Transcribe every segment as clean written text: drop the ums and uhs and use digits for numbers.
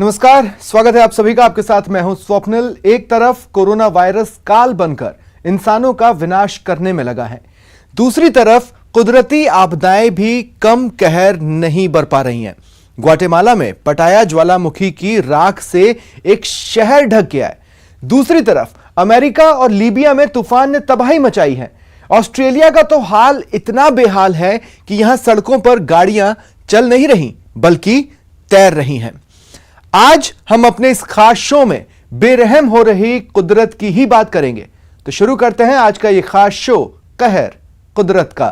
नमस्कार, स्वागत है आप सभी का। आपके साथ मैं हूं स्वप्निल। एक तरफ कोरोना वायरस काल बनकर इंसानों का विनाश करने में लगा है, दूसरी तरफ कुदरती आपदाएं भी कम कहर नहीं बरपा रही हैं। ग्वाटेमाला में पटाया ज्वालामुखी की राख से एक शहर ढक गया है। दूसरी तरफ अमेरिका और लीबिया में तूफान ने तबाही मचाई है। ऑस्ट्रेलिया का तो हाल इतना बेहाल है कि यहां सड़कों पर गाड़ियां चल नहीं रही बल्कि तैर रही हैं। आज हम अपने इस खास शो में बेरहम हो रही कुदरत की ही बात करेंगे। तो शुरू करते हैं आज का ये खास शो, कहर कुदरत का।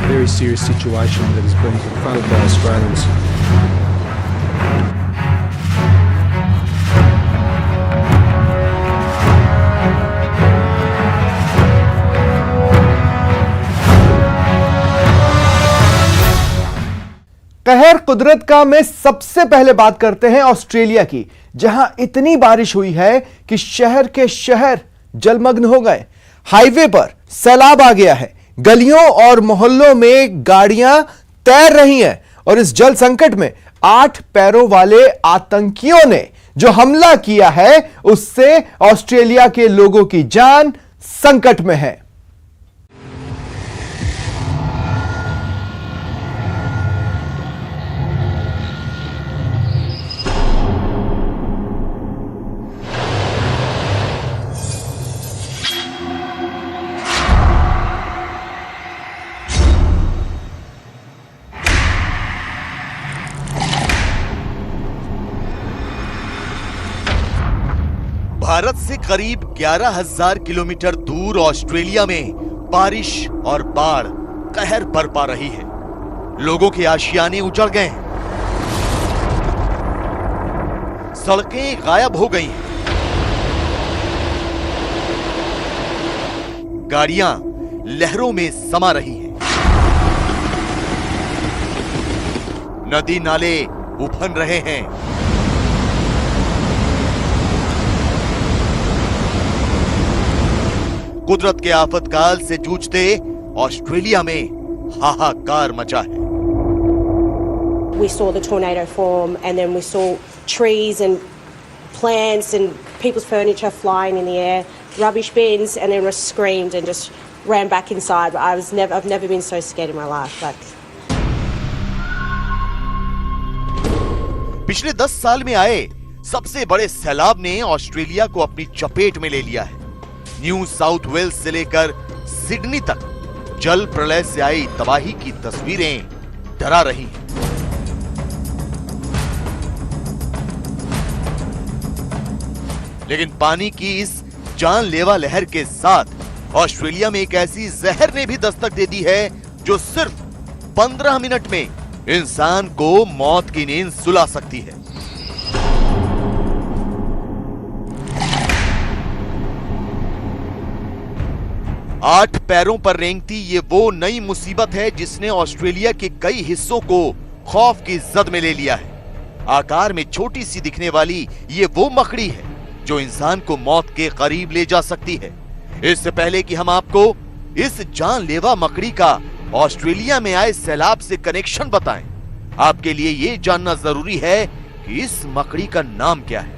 Very serious situation that has been confronted by Australians. कहर कुदरत का में सबसे पहले बात करते हैं ऑस्ट्रेलिया की, जहां इतनी बारिश हुई है कि शहर के शहर जलमग्न हो गए। हाईवे पर सैलाब आ गया है, गलियों और मोहल्लों में गाड़ियां तैर रही हैं और इस जल संकट में 8 पैरों वाले आतंकियों ने जो हमला किया है उससे ऑस्ट्रेलिया के लोगों की जान संकट में है। भारत से करीब 11,000 किलोमीटर दूर ऑस्ट्रेलिया में बारिश और बाढ़ कहर बरपा रही है। लोगों के आशियाने उजड़ गए हैं, सड़कें गायब हो गई हैं, गाड़ियां लहरों में समा रही हैं, नदी नाले उफन रहे हैं। कुदरत के आफतकाल से जूझते ऑस्ट्रेलिया में हाहाकार मचा है। We saw the tornado form and then we saw trees and plants and people's furniture flying in the air, rubbish bins, and then we screamed and just ran back inside. But I've never been so scared in my life. पिछले 10 साल में आए सबसे बड़े सैलाब ने Australia को अपनी चपेट में ले लिया है। न्यू साउथ वेल्स से लेकर सिडनी तक जल प्रलय से आई तबाही की तस्वीरें डरा रही हैं। लेकिन पानी की इस जानलेवा लहर के साथ ऑस्ट्रेलिया में एक ऐसी जहर ने भी दस्तक दे दी है जो सिर्फ 15 मिनट में इंसान को मौत की नींद सुला सकती है। आठ पैरों पर रेंगती ये वो नई मुसीबत है जिसने ऑस्ट्रेलिया के कई हिस्सों को खौफ की जद में ले लिया है। आकार में छोटी सी दिखने वाली ये वो मकड़ी है जो इंसान को मौत के करीब ले जा सकती है। इससे पहले कि हम आपको इस जानलेवा मकड़ी का ऑस्ट्रेलिया में आए सैलाब से कनेक्शन बताएं, आपके लिए ये जानना जरूरी है कि इस मकड़ी का नाम क्या है।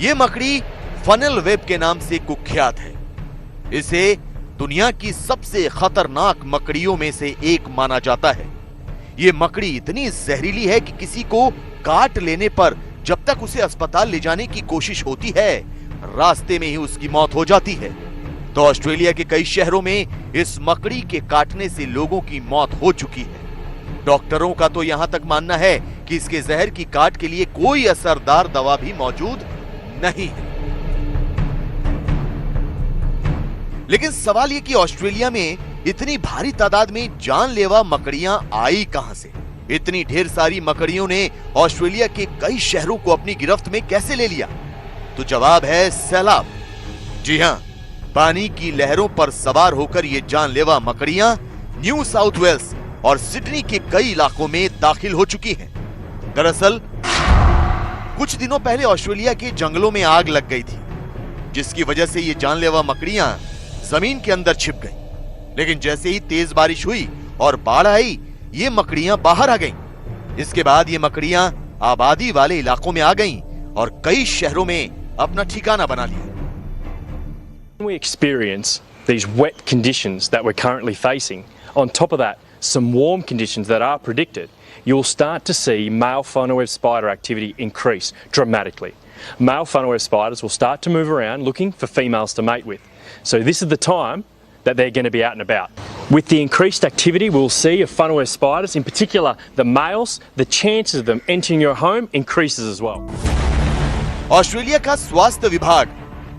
ये मकड़ी फनल वेब के नाम से कुख्यात है। इसे दुनिया की सबसे खतरनाक मकड़ियों में से एक माना जाता है। यह मकड़ी इतनी जहरीली है कि किसी को काट लेने पर जब तक उसे अस्पताल ले जाने की कोशिश होती है, रास्ते में ही उसकी मौत हो जाती है। तो ऑस्ट्रेलिया के कई शहरों में इस मकड़ी के काटने से लोगों की मौत हो चुकी है। डॉक्टरों का तो यहां तक मानना है कि इसके जहर की काट के लिए कोई असरदार दवा भी मौजूद नहीं है। लेकिन सवाल यह कि ऑस्ट्रेलिया में इतनी भारी तादाद में जानलेवा मकड़ियां आई कहां से? इतनी ढेर सारी मकड़ियों ने ऑस्ट्रेलिया के कई शहरों को अपनी गिरफ्त में कैसे ले लिया? तो जवाब है सैलाब। जी हां, पानी की लहरों पर सवार होकर ये जानलेवा मकड़ियां न्यू साउथ वेल्स और सिडनी के कई इलाकों में दाखिल हो चुकी हैं। दरअसल कुछ दिनों पहले ऑस्ट्रेलिया के जंगलों में आग लग गई थी, जिसकी वजह से ये जानलेवा मकड़ियां जमीन के अंदर छिप गई। लेकिन जैसे ही तेज बारिश हुई और बाढ़ आई, ये मकड़ियां बाहर आ गईं। इसके बाद ये मकड़ियां आबादी वाले इलाकों में आ गईं और कई शहरों में अपना ठिकाना बना लिया। We experience these wet conditions that we're currently facing. On top of that, some warm conditions that are predicted. You'll start to see male funnel web spider activity increase dramatically. Male funnel web spiders will start to move around looking for females to mate with. So this is the time that they're going to be out and about. With the increased activity, we'll see of funnel web spiders, in particular the males, the chances of them entering your home increases as well. Australia का स्वास्थ्य विभाग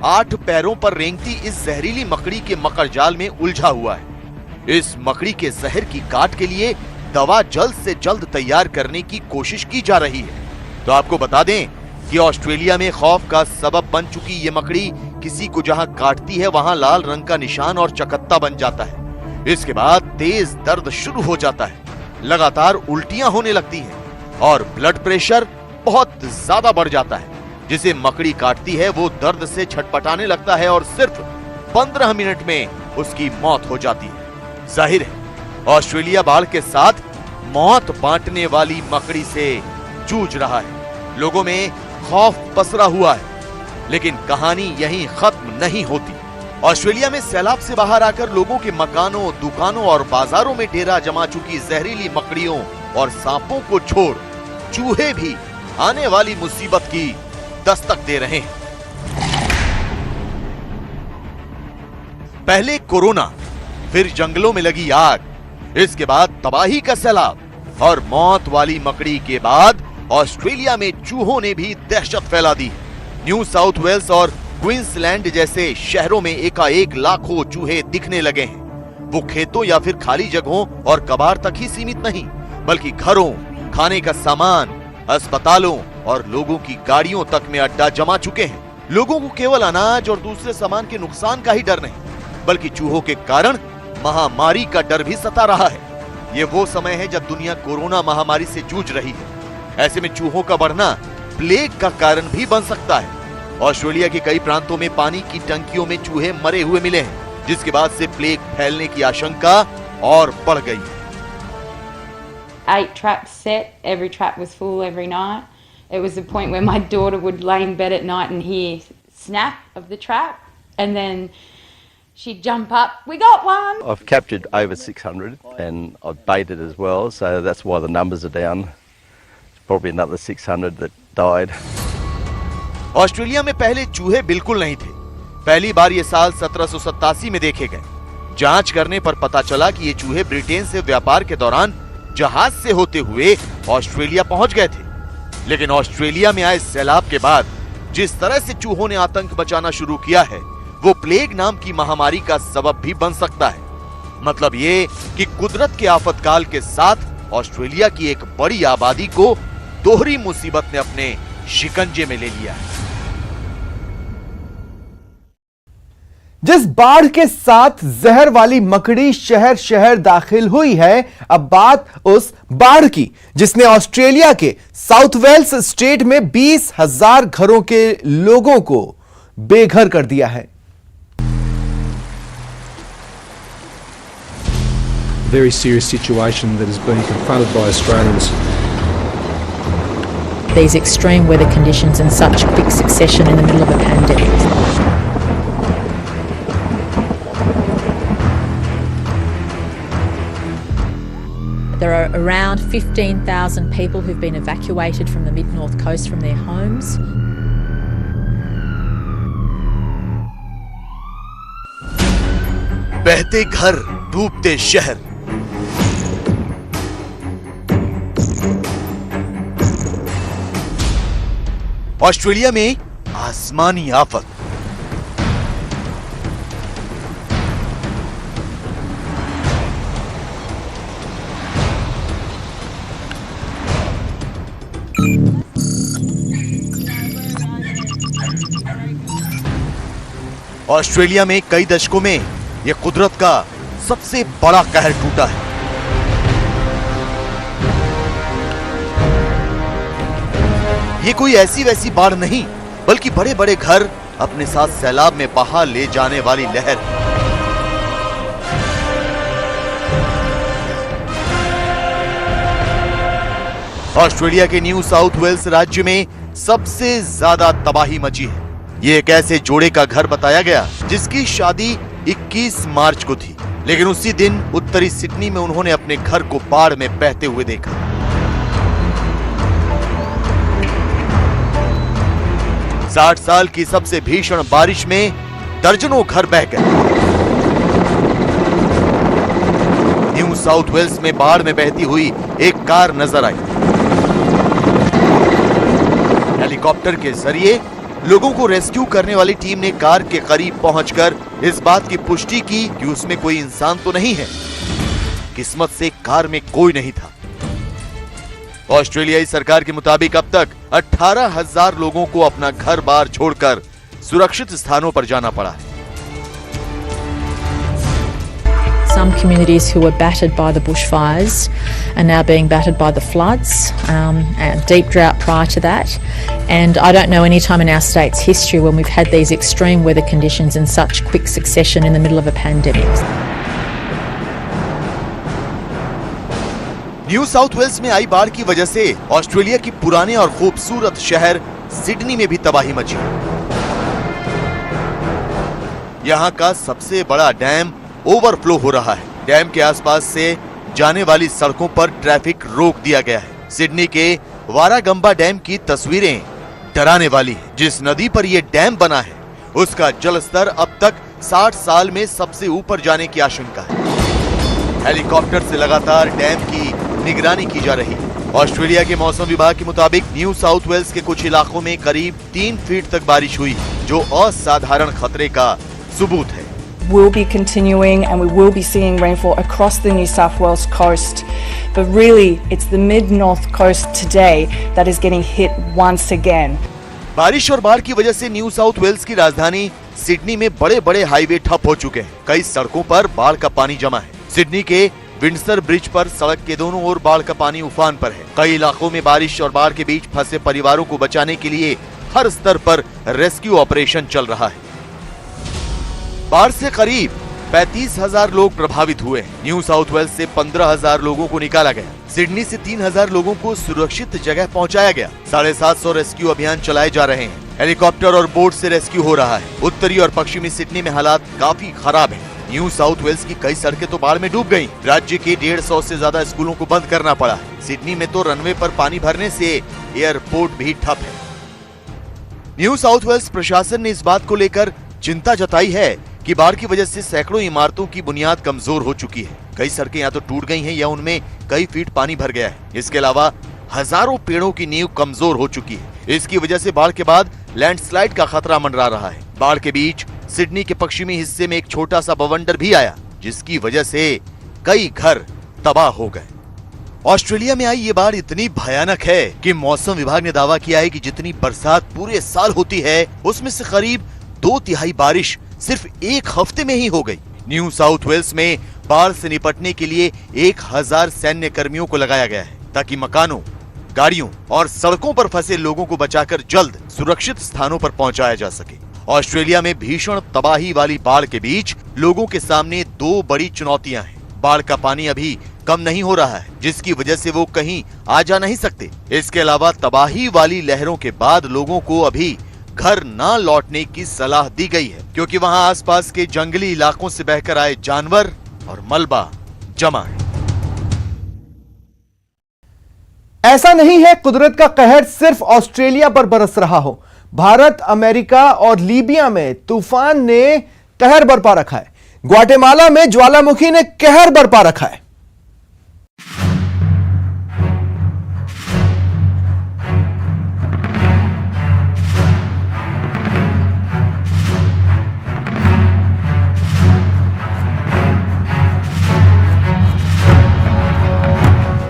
8 पैरों पर रेंगती इस जहरीली मकड़ी के मकड़जाल में उलझा हुआ है। इस मकड़ी के जहर की काट के लिए दवा जल्द से जल्द तैयार करने की कोशिश की जा रही है। तो आपको बता दें कि ऑस्ट्रेलिया में खौफ का सबब बन चुकी ये मकड़ी किसी को जहां काटती है वहां लाल रंग का निशान और चकत्ता बन जाता है। इसके बाद तेज दर्द शुरू हो जाता है, लगातार उल्टियां होने लगती हैं और ब्लड प्रेशर बहुत ज्यादा बढ़ जाता है। जिसे मकड़ी काटती है वो दर्द से छटपटाने लगता है और सिर्फ 15 मिनट में उसकी मौत हो जाती है। जाहिर है ऑस्ट्रेलिया बाढ़ के साथ मौत बांटने वाली मकड़ी से जूझ रहा है। लोगों में खौफ पसरा हुआ है, लेकिन कहानी यहीं खत्म नहीं होती। ऑस्ट्रेलिया में सैलाब से बाहर आकर लोगों के मकानों, दुकानों और बाजारों में डेरा जमा चुकी जहरीली मकड़ियों और सांपों को छोड़ चूहे भी आने वाली मुसीबत की दस्तक दे रहे हैं। पहले कोरोना, फिर जंगलों में लगी आग, इसके बाद तबाही का सैलाब और मौत वाली मकड़ी के बाद ऑस्ट्रेलिया में चूहों ने भी दहशत फैला दी। न्यू साउथ वेल्स और क्वींसलैंड जैसे शहरों में एकाएक लाखों चूहे दिखने लगे हैं। वो खेतों या फिर खाली जगहों और कबाड़ तक ही सीमित नहीं, बल्कि घरों, खाने का सामान, अस्पतालों और लोगों की गाड़ियों तक में अड्डा जमा चुके हैं। लोगों को केवल अनाज और दूसरे सामान के नुकसान का ही डर नहीं, बल्कि चूहों के कारण महामारी का डर भी सता रहा है। ये वो समय है जब दुनिया कोरोना महामारी से जूझ रही है। ऐसे में चूहों का बढ़ना प्लेग का कारण भी बन सकता है। ऑस्ट्रेलिया के कई प्रांतों में पानी की टंकियों में चूहे मरे हुए मिले हैं, जिसके बाद से प्लेग फैलने की आशंका और बढ़ गई है। 8 traps set, every trap was full every night. It was the point where my daughter would lay in bed at night and hear snap of the trap, and then she'd jump up, we got one! I've captured over 600 and I've baited as well, so that's why the numbers are down. It's probably another 600 that died. Australia में पहले चूहे बिल्कुल नहीं थे। पहली बार ये साल 1787 में देखे गए। जांच करने पर पता चला कि ये चूहे ब्रिटेन से व्यापार के दौरान जहाज से होते हुए ऑस्ट्रेलिया पहुंच गए थे। लेकिन ऑस्ट्रेलिया में आए सैलाब के बाद जिस तरह से चूहों ने आतंक मचाना शुरू किया है, वो प्लेग नाम की महामारी का सबब भी बन सकता है। मतलब ये कि कुदरत के आफतकाल के साथ ऑस्ट्रेलिया की एक बड़ी आबादी को दोहरी मुसीबत ने अपने शिकंजे में ले लिया है। जिस बाढ़ के साथ जहर वाली मकड़ी शहर शहर दाखिल हुई है, अब बात उस बाढ़ की जिसने ऑस्ट्रेलिया के साउथ वेल्स स्टेट में 20,000 घरों के लोगों को बेघर कर दिया है। Very serious situation that is being confronted by Australians. These extreme weather conditions in such quick succession in the middle of a pandemic. There are around 15,000 people who've been evacuated from the mid-north coast from their homes. बहते घर, डूबते शहर। Australia में आसमानी आफत। Australia में कई दशकों में यह कुदरत का सबसे बड़ा कहर टूटा है। ये कोई ऐसी वैसी बाढ़ नहीं, बल्कि बड़े बड़े घर अपने साथ सैलाब में बहा ले जाने वाली लहर। ऑस्ट्रेलिया के न्यू साउथ वेल्स राज्य में सबसे ज्यादा तबाही मची है। ये एक ऐसे जोड़े का घर बताया गया जिसकी शादी 21 मार्च को थी, लेकिन उसी दिन उत्तरी सिडनी में उन्होंने अपने घर को बाढ़ में बहते हुए देखा। साठ साल की सबसे भीषण बारिश में दर्जनों घर बह गए। न्यू साउथ वेल्स में बाढ़ में बहती हुई एक कार नजर आई। हेलीकॉप्टर के जरिए लोगों को रेस्क्यू करने वाली टीम ने कार के करीब पहुंचकर इस बात की पुष्टि की कि उसमें कोई इंसान तो नहीं है। किस्मत से कार में कोई नहीं था। ऑस्ट्रेलियाई सरकार के मुताबिक अब तक 18,000 लोगों को अपना घर बार छोड़कर सुरक्षित स्थानों पर जाना पड़ा है। Some communities who were battered by the bushfires are now being battered by the floods, a deep drought prior to that. And I don't know any time in our state's history when we've had these extreme weather conditions in such quick succession in the middle of a pandemic. New South Wales में आई बाढ़ की वजह से Australia की पुराने और खूबसूरत शहर सिडनी में भी तबाही मची। यहाँ का सबसे बड़ा डैम ओवरफ्लो हो रहा है। डैम के आसपास से जाने वाली सड़कों पर ट्रैफिक रोक दिया गया है। सिडनी के वारागंबा डैम की तस्वीरें डराने वाली हैं। जिस नदी पर यह डैम बना है उसका जलस्तर अब तक 60 साल में सबसे ऊपर जाने की आशंका है। हेलीकॉप्टर से लगातार डैम की निगरानी की जा रही है। ऑस्ट्रेलिया के मौसम विभाग के मुताबिक न्यू साउथ वेल्स के कुछ इलाकों में करीब 3 फीट तक बारिश हुई, जो असाधारण खतरे का सबूत है। Will be continuing and we will be seeing rainfall across the New South Wales coast, but really it's the mid-north coast today that is getting hit once again. बारिश और बाढ़ की वजह से न्यू साउथ वेल्स की राजधानी Sydney में बड़े-बड़े हाईवे ठप हो चुके हैं। कई सड़कों पर बाढ़ का पानी जमा है। सिडनी के विंडसर ब्रिज पर सड़क के दोनों ओर बाढ़ का पानी उफान पर है। कई इलाकों में बारिश और बाढ़ के बीच फंसे परिवारों को बचाने के लिए हर स्तर पर रेस्क्यू ऑपरेशन चल रहा है। बाढ़ से करीब 35,000 लोग प्रभावित हुए हैं। न्यू साउथ वेल्स से 15,000 लोगों को निकाला गया। सिडनी से 3,000 लोगों को सुरक्षित जगह पहुंचाया गया। 750 रेस्क्यू अभियान चलाए जा रहे हैं। हेलीकॉप्टर और बोट से रेस्क्यू हो रहा है। उत्तरी और पश्चिमी सिडनी में हालात काफी खराब है। न्यू साउथ वेल्स की कई सड़कें तो बाढ़ में डूब गईं। राज्य के 150 से ज्यादा स्कूलों को बंद करना पड़ा है। सिडनी में तो रनवे पर पानी भरने से एयरपोर्ट भी ठप है। न्यू साउथ वेल्स प्रशासन ने इस बात को लेकर चिंता जताई है कि बाढ़ की वजह से सैकड़ों इमारतों की बुनियाद कमजोर हो चुकी है। कई सड़कें या तो टूट गई हैं या उनमें कई फीट पानी भर गया है। इसके अलावा हजारों पेड़ों की नींव कमजोर हो चुकी है। इसकी वजह से बाढ़ के बाद लैंडस्लाइड का खतरा मंडरा रहा है। बाढ़ के बीच सिडनी के पश्चिमी हिस्से में एक छोटा सा बवंडर भी आया, जिसकी वजह से कई घर तबाह हो गए। ऑस्ट्रेलिया में आई ये बाढ़ इतनी भयानक है कि मौसम विभाग ने दावा किया है कि जितनी बरसात पूरे साल होती है उसमें से करीब 2/3 बारिश सिर्फ एक हफ्ते में ही हो गई। न्यू साउथ वेल्स में बाढ़ से निपटने के लिए 1000 सैन्य कर्मियों को लगाया गया है ताकि मकानों, गाड़ियों और सड़कों पर फंसे लोगों को बचाकर जल्द सुरक्षित स्थानों पर पहुंचाया जा सके। ऑस्ट्रेलिया में भीषण तबाही वाली बाढ़ के बीच लोगों के सामने 2 बड़ी चुनौतियां हैं। बाढ़ का पानी अभी कम नहीं हो रहा है, जिसकी वजह से वो कहीं आ जा नहीं सकते। इसके अलावा तबाही वाली लहरों के बाद लोगों को अभी घर न लौटने की सलाह दी गई है, क्योंकि वहां आसपास के जंगली इलाकों से बहकर आए जानवर और मलबा जमा है। ऐसा नहीं है कुदरत का कहर सिर्फ ऑस्ट्रेलिया पर बरस रहा हो। भारत, अमेरिका और लीबिया में तूफान ने कहर बरपा रखा है। ग्वाटेमाला में ज्वालामुखी ने कहर बरपा रखा है।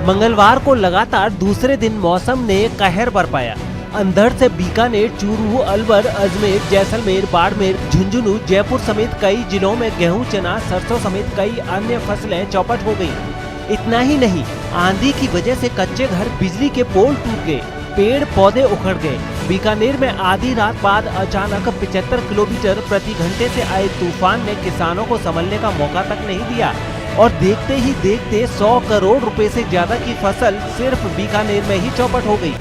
मंगलवार को लगातार दूसरे दिन मौसम ने कहर बरपाया। अंधड़ से बीकानेर, चूरू, अलवर, अजमेर, जैसलमेर, बाड़मेर, झुंझुनू, जयपुर समेत कई जिलों में गेहूं, चना, सरसों समेत कई अन्य फसलें चौपट हो गईं। इतना ही नहीं, आंधी की वजह से कच्चे घर, बिजली के पोल टूट गए, पेड़ पौधे उखड़ गए। बीकानेर में आधी रात बाद अचानक 75 किलोमीटर प्रति घंटे से आए तूफान ने किसानों को संभलने का मौका तक नहीं दिया। और देखते ही देखते 100 करोड़ रुपए से ज्यादा की फसल सिर्फ बीकानेर में ही चौपट हो गई।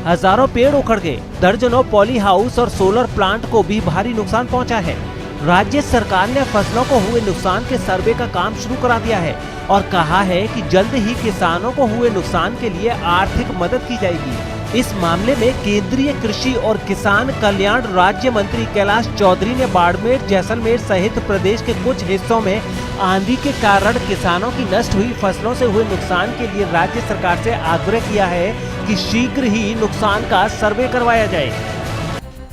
हजारों पेड़ उखड़ गए, दर्जनों पॉली हाउस और सोलर प्लांट को भी भारी नुकसान पहुंचा है। राज्य सरकार ने फसलों को हुए नुकसान के सर्वे का काम शुरू करा दिया है और कहा है कि जल्द ही किसानों को हुए नुकसान के लिए आर्थिक मदद की जाएगी। इस मामले में केंद्रीय कृषि और किसान कल्याण राज्य मंत्री कैलाश चौधरी ने बाड़मेर, जैसलमेर सहित प्रदेश के कुछ हिस्सों में आंधी के कारण किसानों की नष्ट हुई फसलों से हुए नुकसान के लिए राज्य सरकार से आग्रह किया है कि शीघ्र ही नुकसान का सर्वे करवाया जाए।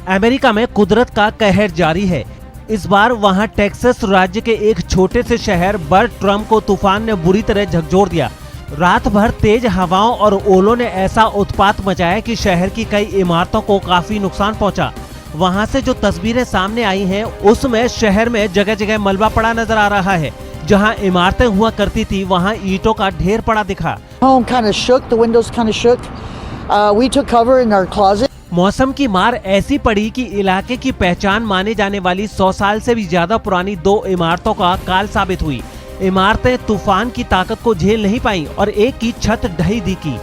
अमेरिका में कुदरत का कहर जारी है। इस बार वहां टेक्सास राज्य के एक छोटे से शहर बर्ट्रम को तूफान ने बुरी तरह झकझोर दिया। रात भर तेज हवाओं और ओलों ने ऐसा उत्पात मचाया कि शहर की कई इमारतों को काफी नुकसान पहुंचा। वहां से जो तस्वीरें सामने आई हैं, उसमें शहर में जगह जगह मलबा पड़ा नजर आ रहा है। जहां इमारतें हुआ करती थी, वहां ईंटों का ढेर पड़ा दिखा। मौसम की मार ऐसी पड़ी कि इलाके की पहचान माने जाने वाली 100 साल से भी ज्यादा पुरानी 2 इमारतों का काल साबित हुई। इमारतें तूफान की ताकत को झेल नहीं पाई और एक की छत ढही दिखी,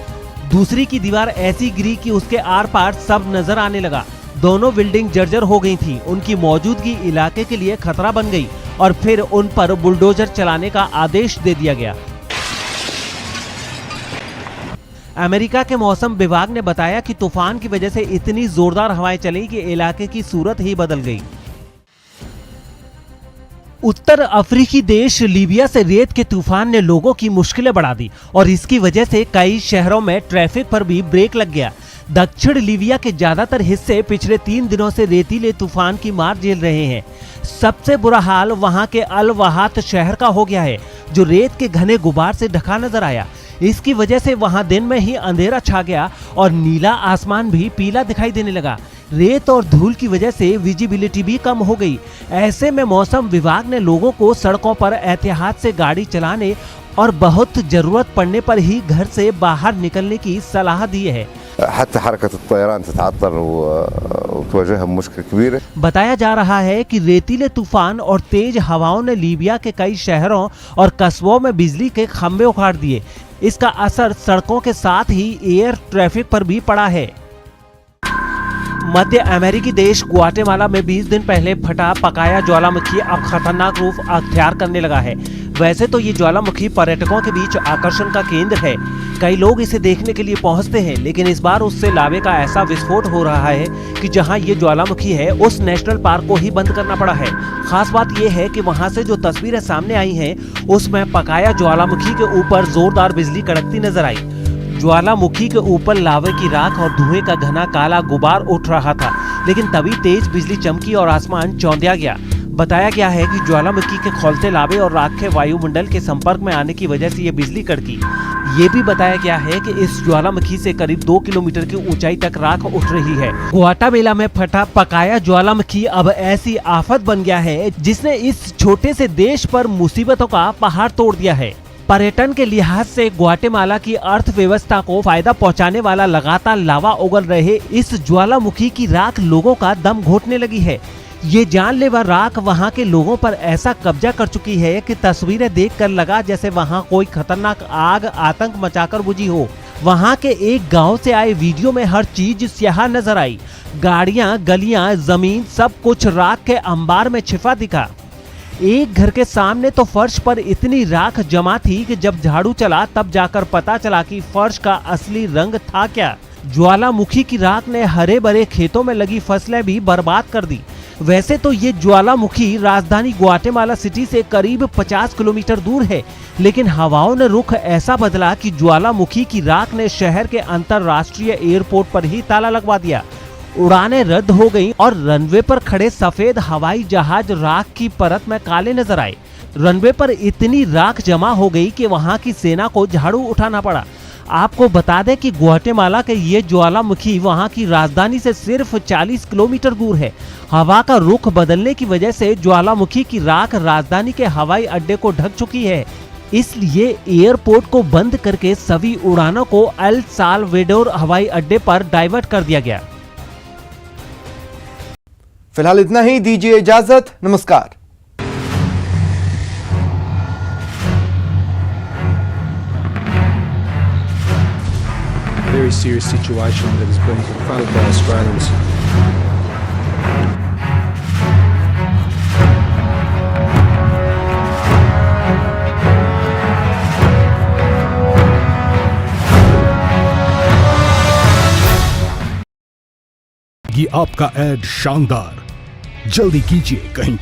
दूसरी की दीवार ऐसी गिरी कि उसके आर पार सब नजर आने लगा। दोनों बिल्डिंग जर्जर हो गई थी। उनकी मौजूदगी इलाके के लिए खतरा बन गई और फिर उन पर बुलडोजर चलाने का आदेश दे दिया गया। अमेरिका के मौसम विभाग ने बताया कि तूफान की वजह से इतनी जोरदार हवाएं चली कि इलाके की सूरत ही बदल गई। उत्तर अफ्रीकी देश लीबिया से रेत के तूफान ने लोगों की मुश्किलें बढ़ा दी और इसकी वजह से कई शहरों में ट्रैफिक पर भी ब्रेक लग गया। दक्षिण लीबिया के ज्यादातर हिस्से पिछले 3 दिनों से रेतीले तूफान की मार झेल रहे हैं। सबसे बुरा हाल वहां के अल वहात शहर का हो गया है, जो रेत के घने गुबार से ढका नजर आया। इसकी वजह से वहां दिन में ही अंधेरा छा गया और नीला आसमान भी पीला दिखाई देने लगा। रेत और धूल की वजह से विजिबिलिटी भी कम हो गई। ऐसे में मौसम विभाग ने लोगों को सड़कों पर एहतियात से गाड़ी चलाने और बहुत जरूरत पड़ने पर ही घर से बाहर निकलने की सलाह दी है। बताया जा रहा है कि रेतीले तूफान और तेज हवाओं ने लीबिया के कई शहरों और कस्बों में बिजली के खंभे उखाड़ दिए। इसका असर सड़कों के साथ ही एयर ट्रैफिक पर भी पड़ा है। मध्य अमेरिकी देश ग्वाटेमाला में 20 दिन पहले फटा पकाया ज्वालामुखी अब खतरनाक रूप अख्तियार करने लगा है। वैसे तो ये ज्वालामुखी पर्यटकों के बीच आकर्षण का केंद्र है, कई लोग इसे देखने के लिए पहुंचते हैं, लेकिन इस बार उससे लावे का ऐसा विस्फोट हो रहा है कि जहां ये ज्वालामुखी है उस नेशनल पार्क को ही बंद करना पड़ा है। खास बात यह है कि वहां से जो तस्वीरें सामने आई हैं, उसमें पकाया ज्वालामुखी के ऊपर जोरदार बिजली कड़कती नजर आई। ज्वालामुखी के ऊपर लावे की राख और धुएं का घना काला गुबार उठ रहा था, लेकिन तभी तेज बिजली चमकी और आसमान चौंधिया गया। बताया गया है कि ज्वालामुखी के खौलते लावे और राख के वायुमंडल के संपर्क में आने की वजह से ये बिजली कड़की। ये भी बताया गया है कि इस ज्वालामुखी से करीब 2 किलोमीटर की ऊंचाई तक राख उठ रही है। ग्वाटेमाला में फटा पकाया ज्वालामुखी अब ऐसी आफत बन गया है जिसने इस छोटे से देश पर मुसीबतों का पहाड़ तोड़ दिया है। पर्यटन के लिहाज से ग्वाटेमाला की अर्थव्यवस्था को फायदा पहुंचाने वाला लगातार लावा उगल रहे इस ज्वालामुखी की राख लोगों का दम घोटने लगी है। ये जानलेवा राख वहां के लोगों पर ऐसा कब्जा कर चुकी है कि तस्वीरें देखकर लगा जैसे वहां कोई खतरनाक आग आतंक मचाकर बुझी हो। वहां के एक गांव से आए वीडियो में हर चीज स्याह नजर आई। गाड़ियां, गलियां, जमीन, सब कुछ राख के अंबार में छिपा दिखा। एक घर के सामने तो फर्श पर इतनी राख जमा थी कि जब झाड़ू चला तब जाकर पता चला कि फर्श का असली रंग था क्या। ज्वालामुखी की राख ने हरे भरे खेतों में लगी फसलें भी बर्बाद कर दी। वैसे तो ये ज्वालामुखी राजधानी ग्वाटेमाला सिटी से करीब 50 किलोमीटर दूर है, लेकिन हवाओं ने रुख ऐसा बदला कि ज्वालामुखी की राख ने शहर के अंतरराष्ट्रीय एयरपोर्ट पर ही ताला लगवा दिया। उड़ानें रद्द हो गईं और रनवे पर खड़े सफेद हवाई जहाज राख की परत में काले नजर आए। रनवे पर इतनी राख जमा हो गई कि वहां की सेना को झाड़ू उठाना पड़ा। आपको बता दें कि ग्वाटेमाला के ये ज्वालामुखी वहां की राजधानी से सिर्फ 40 किलोमीटर दूर है। हवा का रुख बदलने की वजह से ज्वालामुखी की राख राजधानी के हवाई अड्डे को ढक चुकी है, इसलिए एयरपोर्ट को बंद करके सभी उड़ानों को एल साल्वाडोर हवाई अड्डे पर डाइवर्ट कर दिया गया। फिलहाल इतना ही, दीजिए इजाजत, नमस्कार। very serious situation that is being confronted by Australians. ये आपका एड शानदार, जल्दी कीजिए कहीं